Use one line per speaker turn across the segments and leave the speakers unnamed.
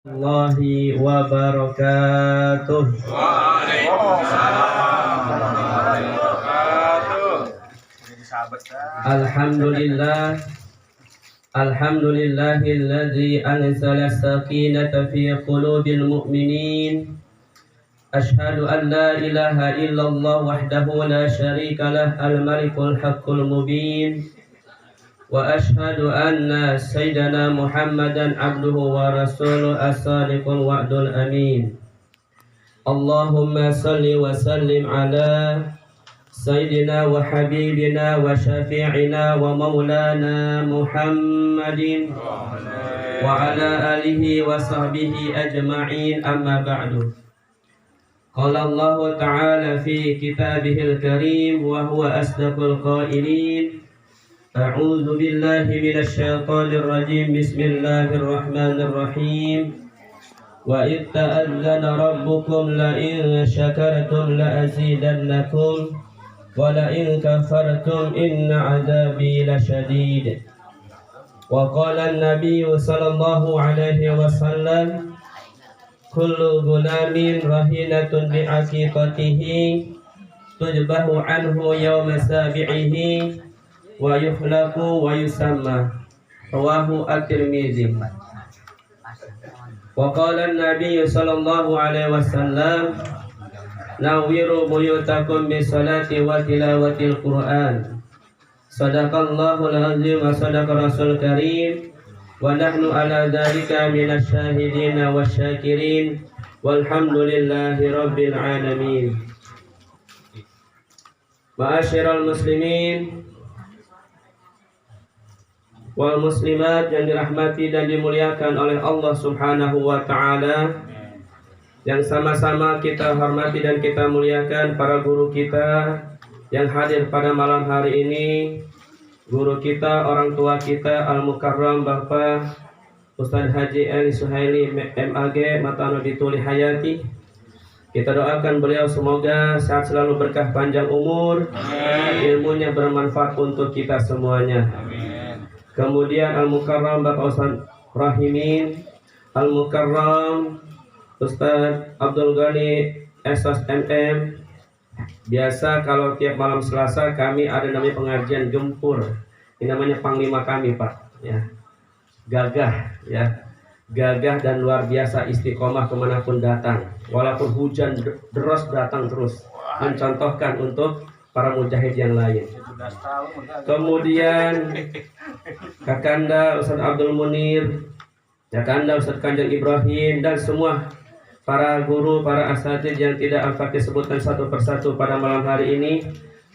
Allahi wa barakatuh.
Waalaikumsalam warahmatullahi wabarakatuh.
Alhamdulillah. Alhamdulillahilladzi anzala as-sakinata fi qulubil mu'minin. Ashhadu an la ilaha illallah wahdahu la syarika lah al-malikul haqqul mubin. Wa ashhadu anna sayyidana Muhammadan abduhu wa rasuluhu as-sadiqul wa'dul amin. Allahumma salli wa sallim ala sayyidina wa habibina wa syafi'ina wa maulana Muhammadin wa ala alihi wa sahbihi ajma'in, amma ba'du. Qala Allah ta'ala fi kitabihil karim wa huwa asdaqul qailin. A'udzu billahi minasy syaithanir rajim. Bismillahirrahmanirrahim. Wa idh ta'adzana rabbukum la in syakartum la azidannakum wa la in kafartum inna 'adzabi lasyadid. Wa qala an-nabiyyu sallallahu alaihi wasallam kullu ghulamin rahinatun bi aqiqatihi tujbahu anhu yawma sabi'ihi wa yukhlaqu wa yusamma. Rawahu at-Tirmidzi. Wa qala an-nabiy sallallahu alaihi wasallam nawiru buyutakum bis salati wa tilawatil Qur'an. Sadaqallahul azim wa sadaqa rasul karim wa nahnu ala dzalika minasy syahidin wasyakirin walhamdulillahi rabbil alamin. Ma'asyiral muslimin wal muslimat yang dirahmati dan dimuliakan oleh Allah Subhanahu wa taala, yang sama-sama kita hormati dan kita muliakan para guru kita yang hadir pada malam hari ini. Guru kita, orang tua kita, Al-Mukarram Bapak Ustaz Haji Ali Suhaili MAG Matano Dituli Hayati. Kita doakan beliau semoga sehat selalu, berkah panjang umur, ilmunya bermanfaat untuk kita semuanya. Kemudian Al-Mukarram Bapak Ustaz Rahimin, Al-Mukarram Ustaz Abdul Ghani SS MM. Biasa kalau tiap malam Selasa kami ada namanya pengajian gempur. Ini namanya panglima kami, Pak. Ya. Gagah, ya. Gagah dan luar biasa, istiqomah kemanapun datang. Walaupun hujan deras datang terus. Mencontohkan untuk para mujahid yang lain. Kemudian Kakanda Ustaz Abdul Munir, Kakanda Ustaz Kanjeng Ibrahim, dan semua para guru, para asatidz yang tidak al-Fatih sebutkan satu persatu pada malam hari ini.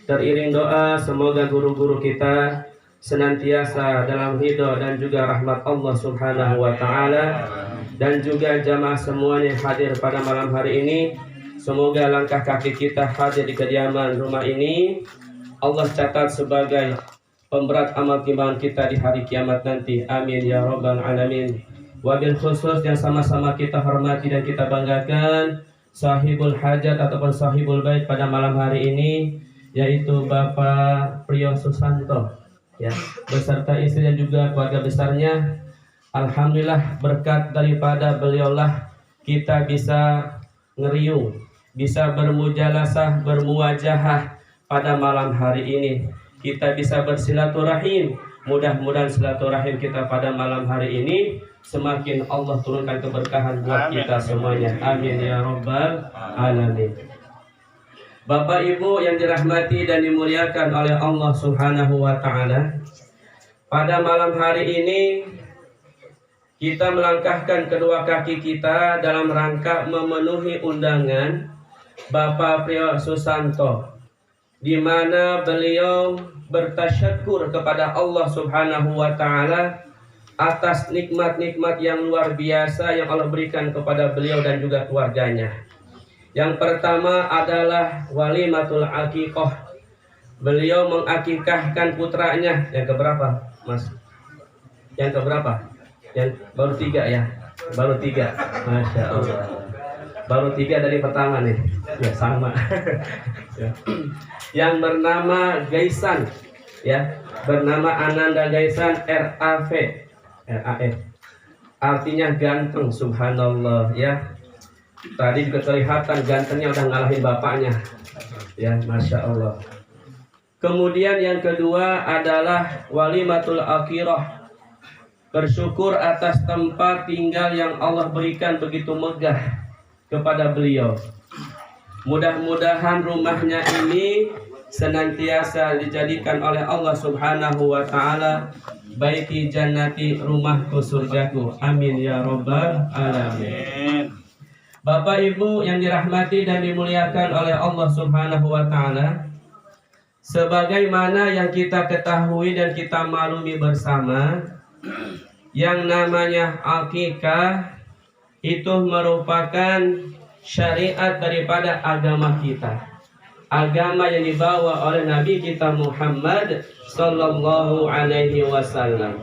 Teriring doa semoga guru-guru kita senantiasa dalam ridha dan juga rahmat Allah Subhanahu wa taala, dan juga jamaah semuanya yang hadir pada malam hari ini. Semoga langkah kaki kita hadir di kediaman rumah ini Allah catat sebagai pemberat amal timbangan kita di hari kiamat nanti. Amin ya rabbal alamin. Wabil khusus yang sama-sama kita hormati dan kita banggakan sahibul hajat ataupun sahibul bait pada malam hari ini, yaitu Bapak Priyo Susanto, ya, beserta istri dan juga keluarga besarnya. Alhamdulillah, berkat daripada beliaulah kita bisa ngeriung, bisa bermujalasah, bermuwajahah pada malam hari ini. Kita bisa bersilaturahim. Mudah-mudahan silaturahim kita pada malam hari ini semakin Allah turunkan keberkahan buat kita semuanya. Amin ya rabbal alamin. Bapak Ibu yang dirahmati dan dimuliakan oleh Allah Subhanahu wa taala, pada malam hari ini kita melangkahkan kedua kaki kita dalam rangka memenuhi undangan Bapak Priyo Susanto, di mana beliau bertasyukur kepada Allah Subhanahu wa taala atas nikmat-nikmat yang luar biasa yang Allah berikan kepada beliau dan juga keluarganya. Yang pertama adalah walimatul aqiqah. Beliau mengakikahkan putranya. Yang keberapa, Mas? Yang keberapa? Yang baru 3 ya? Baru 3. Masya Allah. Baru 3 dari pertama nih. Ya sama. Yang bernama Gaisan, ya, bernama Ananda Gaisan RAF. artinya ganteng, subhanallah ya. Tadi juga kelihatan gantengnya udah ngalahin bapaknya. Ya, Masya Allah. Kemudian yang kedua adalah walimatul akhirah. Bersyukur atas tempat tinggal yang Allah berikan begitu megah kepada beliau. Mudah-mudahan rumahnya ini senantiasa dijadikan oleh Allah Subhanahu wa taala baiti jannati, rumahku surgaku. Amin ya rabbal alamin. Bapak Ibu yang dirahmati dan dimuliakan oleh Allah Subhanahu wa taala, sebagaimana yang kita ketahui dan kita maklumi bersama, yang namanya akikah itu merupakan syariat daripada agama kita. Agama yang dibawa oleh Nabi kita Muhammad sallallahu alaihi wasallam.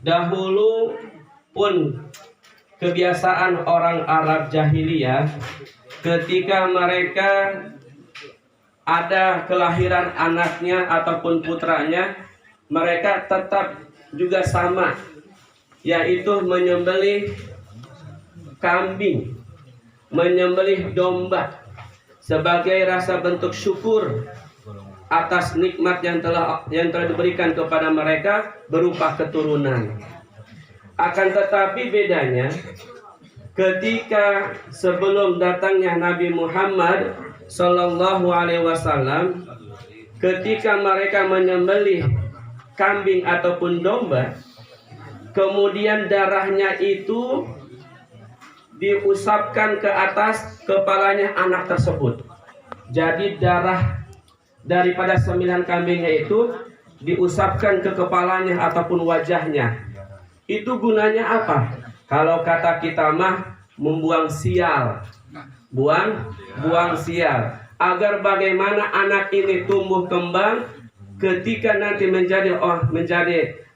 Dahulu pun kebiasaan orang Arab jahiliyah, ketika mereka ada kelahiran anaknya ataupun putranya, mereka tetap juga sama, yaitu menyembelih kambing, menyembelih domba sebagai rasa bentuk syukur atas nikmat yang telah diberikan kepada mereka berupa keturunan. Akan tetapi bedanya, ketika sebelum datangnya Nabi Muhammad sallallahu alaihi wasallam, ketika mereka menyembelih kambing ataupun domba, kemudian darahnya itu diusapkan ke atas kepalanya anak tersebut. Jadi darah daripada 9 kambingnya itu diusapkan ke kepalanya ataupun wajahnya. Itu gunanya apa? Kalau kata kita mah membuang sial. Buang sial. Agar bagaimana anak ini tumbuh kembang, ketika nanti menjadi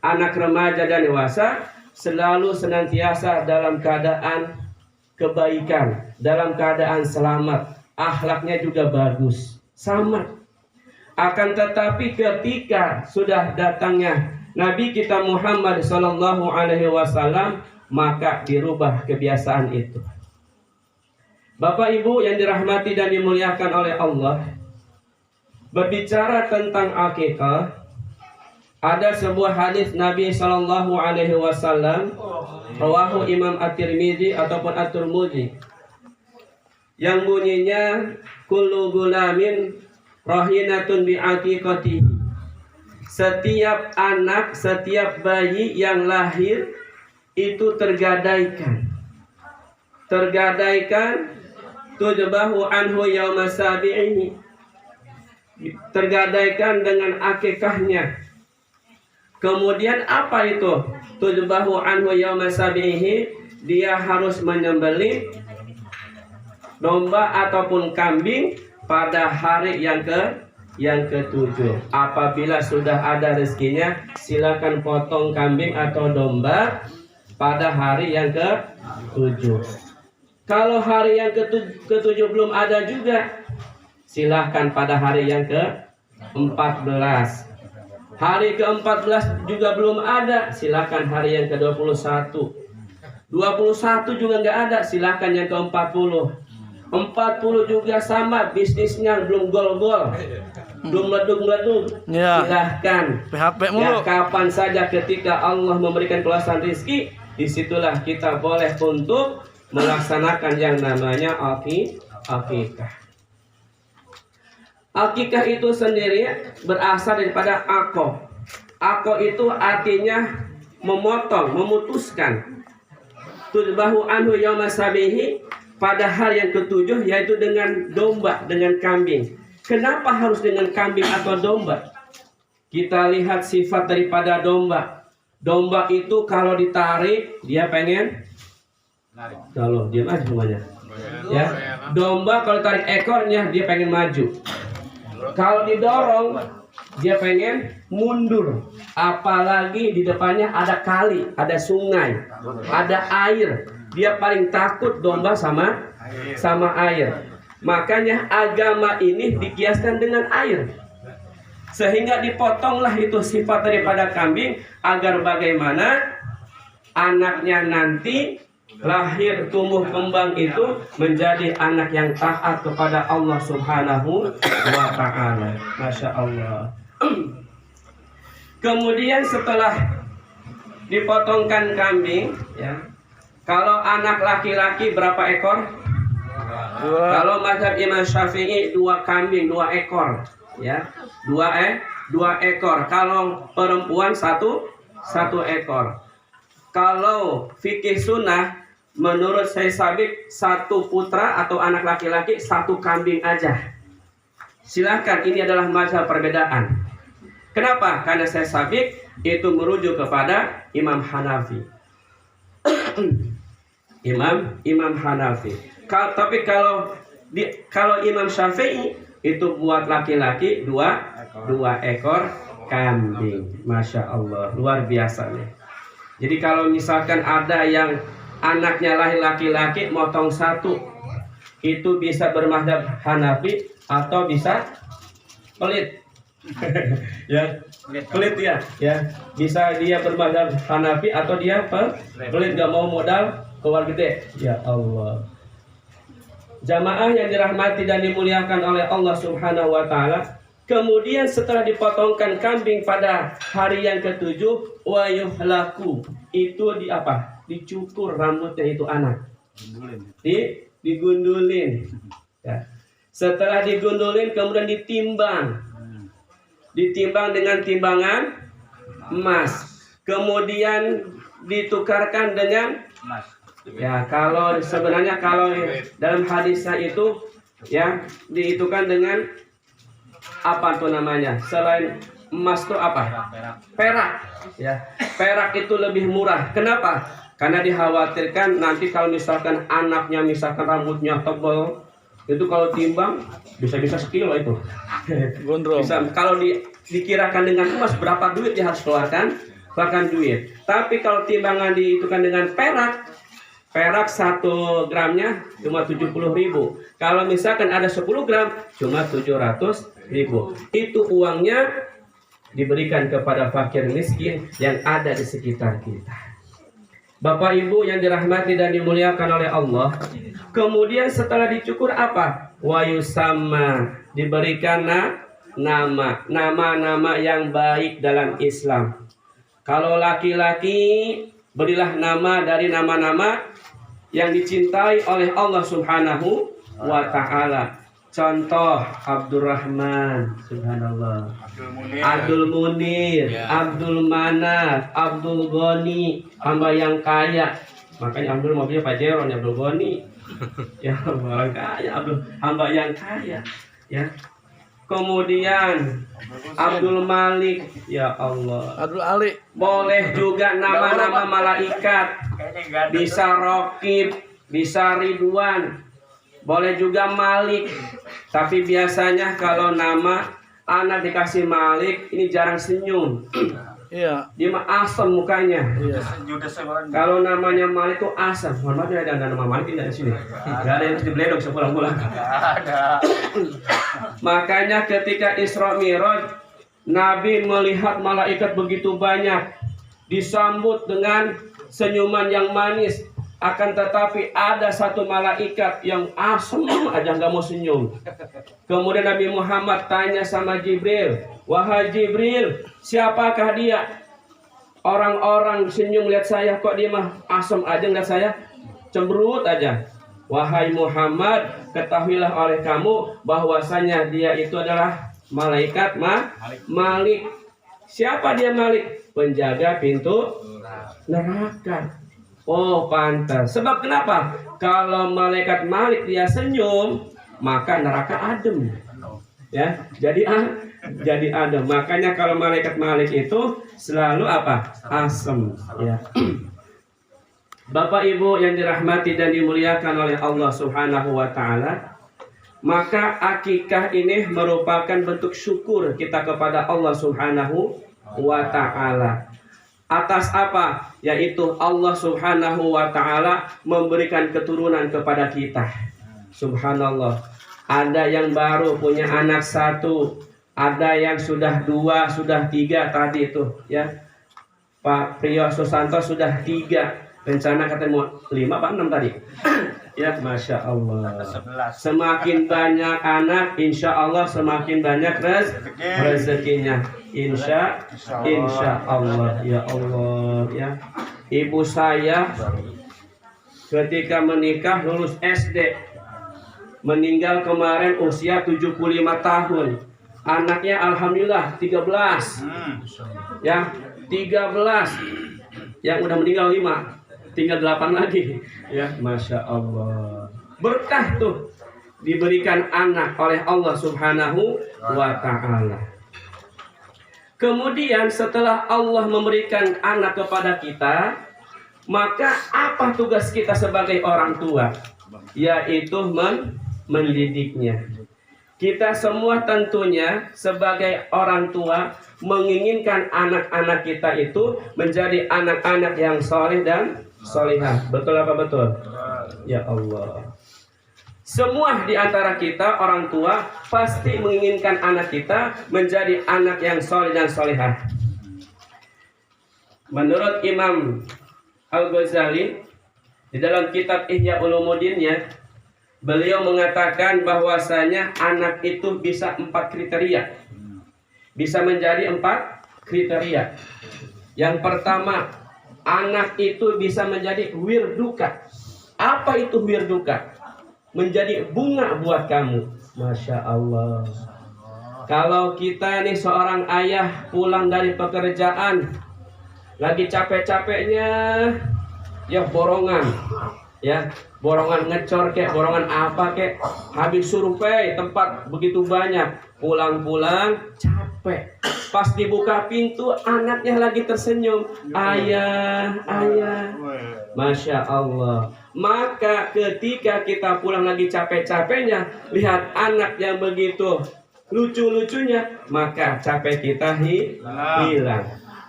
anak remaja dan dewasa, selalu senantiasa dalam keadaan kebaikan, dalam keadaan selamat, akhlaknya juga bagus, sama. Akan tetapi ketika sudah datangnya Nabi kita Muhammad sallallahu alaihi wasallam, maka dirubah kebiasaan itu. Bapak Ibu yang dirahmati dan dimuliakan oleh Allah, berbicara tentang akikah, ada sebuah hadis Nabi sallallahu alaihi wasallam, rawahu Imam At-Tirmidzi ataupun At-Tirmidzi, yang bunyinya kullu gulamin rahinatun bi aqiqatihi. Setiap anak, setiap bayi yang lahir itu tergadaikan tujbahu anhu yauma sabi'ihi, tergadaikan dengan akikahnya. Kemudian apa itu tujbahu anhu yauma sabi'ihi? Dia harus menyembelih domba ataupun kambing pada hari yang ke-7. Apabila sudah ada rezekinya, silakan potong kambing atau domba pada hari yang ke-7. Kalau hari yang ke-7 belum ada juga, silakan pada hari yang ke-14. Hari ke-14 juga belum ada, silakan hari yang ke-21. 21 juga nggak ada, silakan yang ke-40. 40 juga sama, bisnisnya belum gol-gol, belum meleduk-meleduk, silahkan. Ya, kapan saja ketika Allah memberikan keluasan rezeki, disitulah kita boleh untuk melaksanakan yang namanya akikah. Akikah itu sendiri berasal daripada akoh. Akoh itu artinya memotong, memutuskan. Tudbahu anhu yauma sabihi, pada hari yang ke-7, yaitu dengan domba, dengan kambing. Kenapa harus dengan kambing atau domba? Kita lihat sifat daripada domba. Domba itu kalau ditarik, dia pengen kalau diam aja semuanya. Ya, domba kalau tarik ekornya dia pengen maju. Kalau didorong dia pengen mundur. Apalagi di depannya ada kali, ada sungai, ada air. Dia paling takut domba sama air. Makanya agama ini dikiaskan dengan air. Sehingga dipotonglah itu sifat daripada kambing, agar bagaimana anaknya nanti lahir tumbuh kembang itu menjadi anak yang taat kepada Allah Subhanahu wa taala. Masya Allah. Kemudian setelah dipotongkan kambing, ya, kalau anak laki-laki berapa ekor? 2. Kalau mazhab Imam Syafi'i 2 kambing 2 ekor, ya, 2 ekor. Kalau perempuan 1 ekor. Kalau fikih sunnah menurut saya sabik 1 putra atau anak laki-laki 1 kambing aja. Silakan, ini adalah mazhab perbedaan. Kenapa? Karena saya sabik itu merujuk kepada Imam Hanafi. Imam Hanafi. Tapi kalau Imam Syafi'i itu buat laki-laki 2 ekor kambing. Masya Allah, luar biasa nih. Jadi kalau misalkan ada yang anaknya lahir laki-laki motong 1, itu bisa bermadzhab Hanafi atau bisa pelit. Ya, pelit ya. Bisa dia bermadzhab Hanafi atau dia pelit, gak mau modal keluar gede. Ya Allah. Jamaah yang dirahmati dan dimuliakan oleh Allah Subhanahu wa taala, kemudian setelah dipotongkan kambing pada hari yang ke-7, wa yuhlaku, itu dicukur rambutnya itu anak. Digundulin. Ya. Setelah digundulin kemudian ditimbang dengan timbangan emas, kemudian ditukarkan dengan emas. Ya, kalau sebenarnya kalau dalam hadisnya itu ya dihitungkan dengan apa tuh namanya? Selain emas tuh apa? Perak. Ya, perak itu lebih murah. Kenapa? Karena dikhawatirkan nanti kalau misalkan anaknya misalkan rambutnya tebal, itu kalau timbang bisa-bisa sekilo itu. Bisa, kalau dikirakan dengan emas berapa duit dia harus keluarkan duit. Tapi kalau timbangan dihitungkan dengan perak 1 gramnya cuma 70.000. Kalau misalkan ada 10 gram cuma 700.000. Itu uangnya diberikan kepada fakir miskin yang ada di sekitar kita. Bapak Ibu yang dirahmati dan dimuliakan oleh Allah, kemudian setelah dicukur apa? Wa yusamma, diberikan nama yang baik dalam Islam. Kalau laki-laki, berilah nama dari nama-nama yang dicintai oleh Allah Subhanahu wa ta'ala. Contoh Abdurrahman, subhanallah, Abdul Munir, Abdul Manaf, Abdul Ghani, hamba yang kaya. Makanya Abdul mobilnya Pajero, Abdul Ghani. Ya, orang kaya, hamba yang kaya. Ya. Kemudian Abdul Malik, ya Allah. Abdul Ali. Boleh juga nama-nama malaikat. Bisa Rokib, bisa Ridwan. Boleh juga Malik. Tapi biasanya kalau nama anak dikasih Malik, ini jarang senyum. Iya. Dia mah asam mukanya. Iya. Kalau namanya Malik itu asam. Mohon maaf, ada nama Malik tidak di sini. Tidak ada yang dibeledok sepulang-pulang. Ada. Makanya ketika Isra Mi'raj, Nabi melihat malaikat begitu banyak, disambut dengan senyuman yang manis. Akan tetapi ada satu malaikat yang asem aja nggak mau senyum. Kemudian Nabi Muhammad tanya sama Jibril, wahai Jibril, siapakah dia? Orang-orang senyum lihat saya, kok dia mah asem aja lihat saya, cemberut aja. Wahai Muhammad, ketahuilah oleh kamu bahwasanya dia itu adalah malaikat Malik. Siapa dia Malik? Penjaga pintu neraka. Oh, pantas. Sebab kenapa? Kalau malaikat Malik dia senyum, maka neraka adem. Ya, jadi adem. Makanya kalau malaikat Malik itu selalu apa? Asem. Ya. Bapak Ibu yang dirahmati dan dimuliakan oleh Allah Subhanahu wa taala, maka akikah ini merupakan bentuk syukur kita kepada Allah Subhanahu wa taala. Atas apa? Yaitu Allah Subhanahu wa ta'ala memberikan keturunan kepada kita. Subhanallah. Ada yang baru punya anak 1, ada yang sudah 2, sudah 3 tadi itu, ya. Pak Priyo Susanto sudah 3. Rencana katanya mau 5 apa 6 tadi. Ya, Masya Allah.
11.
Semakin banyak anak, insya Allah semakin banyak rezekinya. Insya Allah. Ya Allah. Ya. Ibu saya ketika menikah lulus SD, meninggal kemarin usia 75 tahun. Anaknya alhamdulillah 13. Ya, 13. Yang udah meninggal 5. Tinggal 8 lagi. Ya, Masya Allah. Berkah tuh diberikan anak oleh Allah Subhanahu wa ta'ala. Kemudian setelah Allah memberikan anak kepada kita, maka apa tugas kita sebagai orang tua? Yaitu mendidiknya. Kita semua tentunya sebagai orang tua menginginkan anak-anak kita itu menjadi anak-anak yang soleh dan solihah. Betul apa betul? Ya Allah. Semua di antara kita orang tua pasti menginginkan anak kita menjadi anak yang soleh dan solihah. Menurut Imam Al-Ghazali di dalam kitab Ihya Ulumuddinnya, beliau mengatakan bahwasanya anak itu bisa 4 kriteria. Bisa menjadi 4 kriteria. Yang pertama, anak itu bisa menjadi wirduka. Apa itu wirduka? Menjadi bunga buat kamu. Masya Allah. Kalau kita nih seorang ayah pulang dari pekerjaan, lagi capek-capeknya, ya borongan. Ya, borongan ngecor kek, borongan apa kek, habis survei tempat begitu banyak, pulang-pulang capek. Pas dibuka pintu, anaknya lagi tersenyum, ayah, ayah. Masya Allah. Maka ketika kita pulang lagi capek-capeknya, lihat anak yang begitu lucu-lucunya, maka capek kita hilang.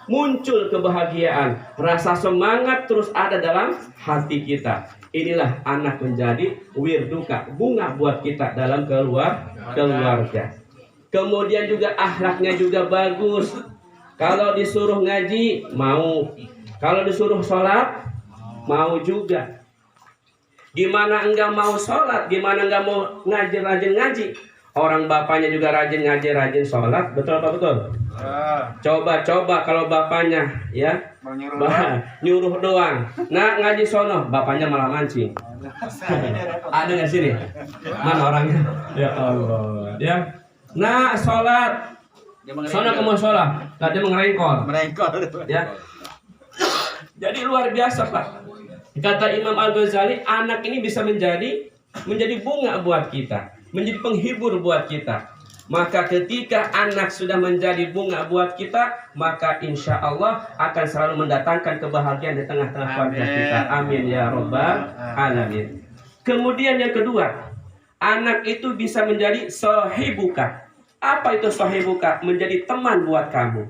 Muncul kebahagiaan, rasa semangat terus ada dalam hati kita. Inilah anak menjadi wirduka, bunga buat kita dalam keluarga. Kemudian juga akhlaknya juga bagus. Kalau disuruh ngaji, mau. Kalau disuruh sholat, mau juga. Gimana enggak mau sholat, gimana enggak mau rajin ngaji. Orang bapaknya juga rajin ngaji, rajin sholat. Betul apa betul? Coba kalau bapaknya ya nyuruh doang. Nah, ngaji sono, bapaknya malah mancing. Ada nggak sini? Mana orangnya? Ya Allah. Ya. Nah, sholat. Sono kamu sholat. Nah, dia merengkol. Ya. Jadi luar biasa, Pak. Kata Imam Al-Ghazali, anak ini bisa menjadi bunga buat kita, menjadi penghibur buat kita. Maka ketika anak sudah menjadi bunga buat kita, maka insya Allah akan selalu mendatangkan kebahagiaan di tengah-tengah keluarga kita. Amin ya Rabbal Alamin. Kemudian yang kedua, anak itu bisa menjadi sahibuka. Apa itu sahibuka? Menjadi teman buat kamu.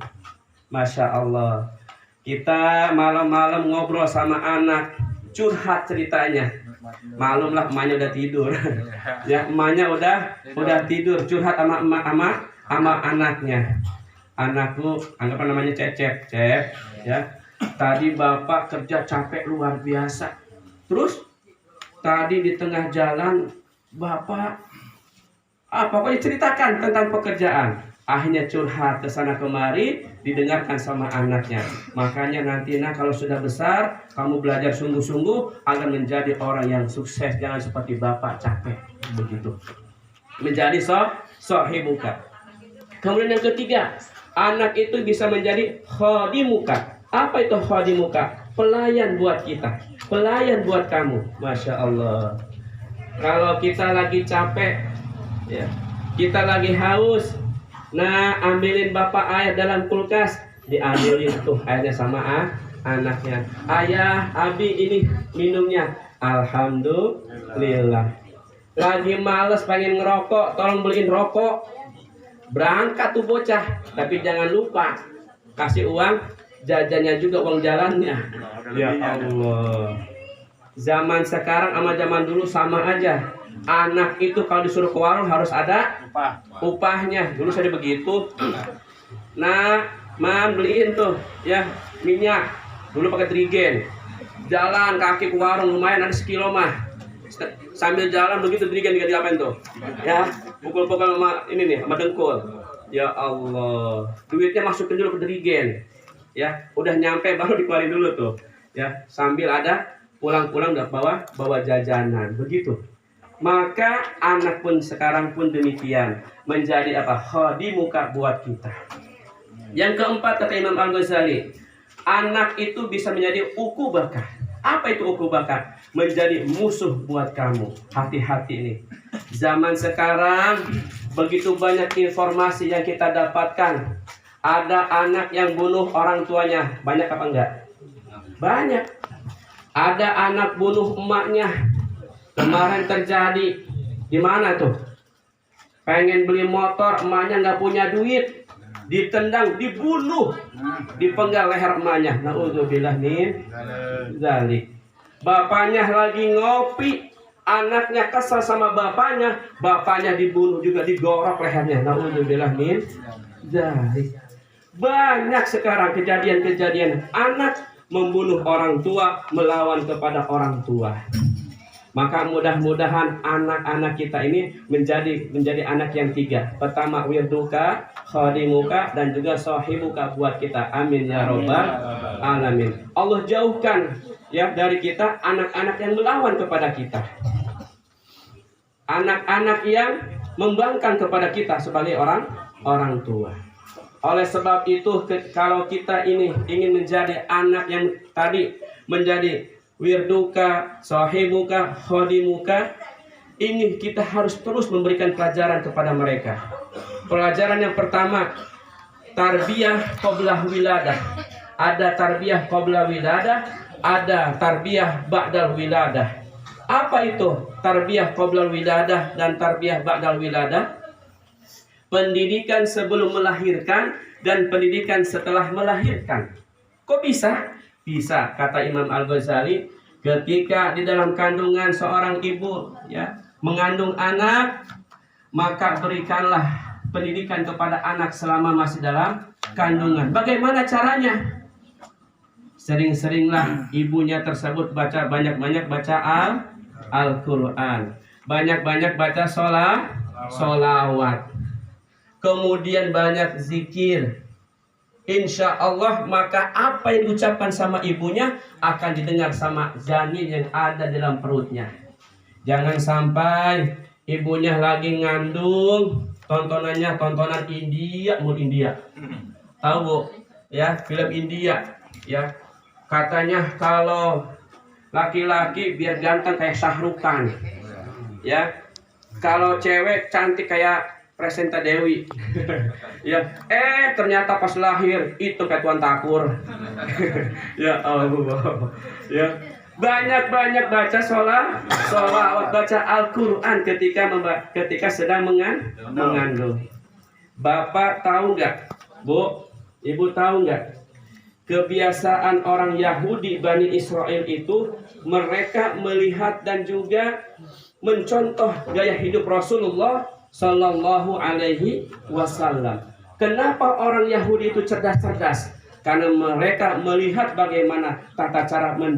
Masya Allah. Kita malam-malam ngobrol sama anak, curhat ceritanya. Malumlah emaknya udah tidur. Ya, emaknya udah tidur, curhat sama anaknya. Anakku, anggapan namanya Cecep, ya. Tadi bapak kerja capek luar biasa. Terus tadi di tengah jalan bapak pokoknya ceritakan tentang pekerjaan. Akhirnya curhat ke sana kemari, didengarkan sama anaknya. Makanya nanti kalau sudah besar, kamu belajar sungguh-sungguh akan menjadi orang yang sukses. Jangan seperti bapak capek begitu. Menjadi sahibuka. Kemudian yang ketiga, anak itu bisa menjadi khadimuka. Apa itu khadimuka? Pelayan buat kita, pelayan buat kamu. Masya Allah. Kalau kita lagi capek, ya, kita lagi haus. Nah, ambilin bapak air dalam kulkas, diambilin tuh airnya sama anaknya. Ayah, abi ini minumnya. Alhamdulillah. Lagi males pengen ngerokok, tolong beliin rokok. Berangkat tuh bocah, tapi jangan lupa kasih uang jajannya juga, uang jalannya. Ya Allah. Zaman sekarang sama zaman dulu sama aja. Anak itu kalau disuruh ke warung harus ada upahnya. Dulu saya begitu. Nah, beliin tuh ya minyak, dulu pakai trigen. Jalan kaki ke warung lumayan ada sekilo mah. Sambil jalan begitu trigen diapain tuh? Ya, pukul-pukul sama ini nih, sama dengkul. Ya Allah, duitnya masukin dulu ke trigen. Ya, udah nyampe baru dikeluarin dulu tuh. Ya, sambil ada pulang-pulang udah bawa jajanan. Begitu. Maka anak pun sekarang pun demikian, menjadi apa? Khadimuka buat kita. Yang keempat kata Imam Al-Ghazali, anak itu bisa menjadi ukubakah. Apa itu ukubakah? Menjadi musuh buat kamu. Hati-hati nih. Zaman sekarang begitu banyak informasi yang kita dapatkan. Ada anak yang bunuh orang tuanya. Banyak apa enggak? Banyak. Ada anak bunuh emaknya. Kemarin terjadi. Di mana tuh? Pengen beli motor, emaknya nggak punya duit. Ditendang, dibunuh, dipenggal leher emaknya. Na'udzubillah min dzalik. Bapaknya lagi ngopi, anaknya kesal sama bapaknya dibunuh juga, digorok lehernya. Na'udzubillah min dzalik. Banyak sekarang kejadian-kejadian anak membunuh orang tua, melawan kepada orang tua. Maka mudah-mudahan anak-anak kita ini menjadi anak yang tiga. Pertama wirduka, khadimuka, dan juga sahibuka buat kita. Amin ya robbal alamin. Allah jauhkan ya dari kita anak-anak yang melawan kepada kita. Anak-anak yang membangkang kepada kita sebagai orang tua. Oleh sebab itu kalau kita ini ingin menjadi anak yang tadi menjadi wirduka, sahibuka, khadimuka, ini kita harus terus memberikan pelajaran kepada mereka. Pelajaran yang pertama, tarbiyah qabla wiladah. Ada tarbiyah qabla wiladah, ada tarbiyah ba'dal wiladah. Apa itu tarbiyah qabla wiladah dan tarbiyah ba'dal wiladah? Pendidikan sebelum melahirkan dan pendidikan setelah melahirkan. Kok bisa? Bisa, kata Imam Al-Ghazali, ketika di dalam kandungan seorang ibu ya mengandung anak, maka berikanlah pendidikan kepada anak selama masih dalam kandungan. Bagaimana caranya? Sering-seringlah ibunya tersebut banyak-banyak baca Al-Quran, banyak-banyak baca sholawat, kemudian banyak zikir. Insya Allah maka apa yang diucapkan sama ibunya akan didengar sama janin yang ada dalam perutnya. Jangan sampai ibunya lagi ngandung, tontonannya tontonan India, tahu bu? Ya, film India. Ya, katanya kalau laki-laki biar ganteng kayak Shah Rukh Khan. Ya, kalau cewek cantik kayak Presenta Dewi. Ya, ternyata pas lahir itu kayak Tuan Takur. Ya Allah. Ya, banyak-banyak baca sholawat, baca Al-Quran ketika sedang mengandung. Bapak tahu nggak, Bu? Ibu tahu nggak? Kebiasaan orang Yahudi Bani Israel itu mereka melihat dan juga mencontoh gaya hidup Rasulullah Sallallahu Alaihi Wasallam. Kenapa orang Yahudi itu cerdas-cerdas? Karena mereka melihat bagaimana tata cara mendidik